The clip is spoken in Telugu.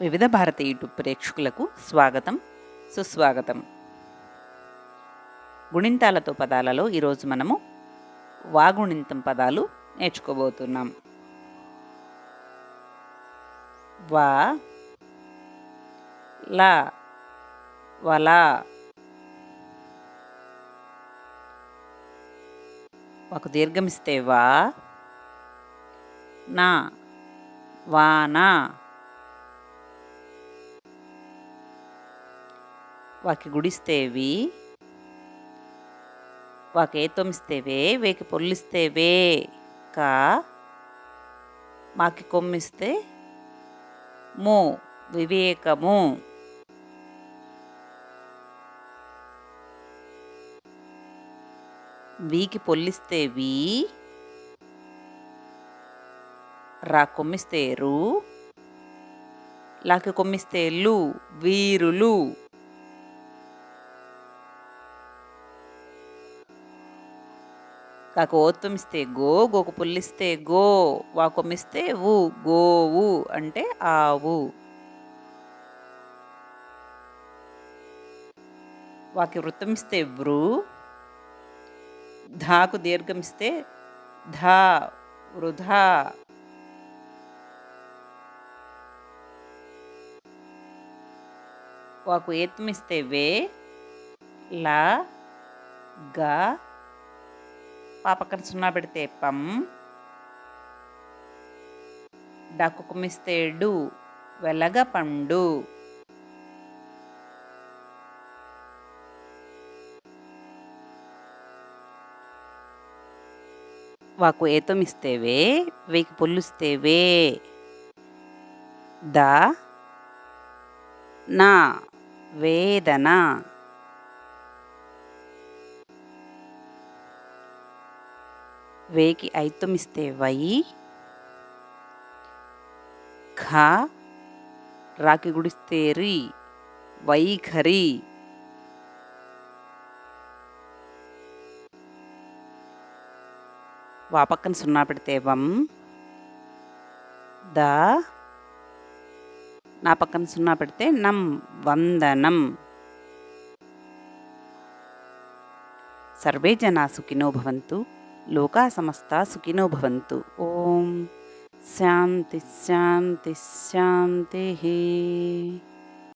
వివిధ భారతి యూట్యూబ్ ప్రేక్షకులకు స్వాగతం, సుస్వాగతం. గుణింతాలతో పదాలలో ఈరోజు మనము వాగుణింతం పదాలు నేర్చుకోబోతున్నాం. వా, లా, వలా. ఒక దీర్ఘమిస్తే వా, నా, వానా. వాకి గుడిస్తే వి, వాకి ఏతొమిస్తే వే, వేకి పొల్లిస్తే వే. కా, మాకి కొమ్మిస్తే ము, వివేకము. వీకి పొల్లిస్తే వి, రా కొమ్మిస్తే రు, లాకి కొమ్మిస్తే లు, వీరులు. కాకు ఓత్తుమిస్తే గో, గోకు పుల్లిస్తే గో, వా కొమ్మిస్తే వు, గోవు అంటే ఆవు. వాకి వృత్తమిస్తే వృ, ధాకు దీర్ఘమిస్తే ధా, వృధా. వాకు ఏత్మిస్తే వే, లా, గా, పాపక్కన సున్నా పెడితే పం, డాకు కుమ్మిస్తే డు, వెలగ పండు. వాకు ఏతమిస్తే వే, వేకి పొల్లుస్తే వే, ద, నా, వేదన. వేకి ఐతమిస్తే వై, ఖ, రాకి గుడిస్తే రి, వైఖరి. వా పక్కన సున్నా పెడితే వం, ద, నా పక్కన సున్నా పెడితే నం, వందనం. సర్వే జనా సుఖినో భవంతు, లోకా సమస్తా సుఖినో భవంతు. ఓం శాంతి శాంతి శాంతి.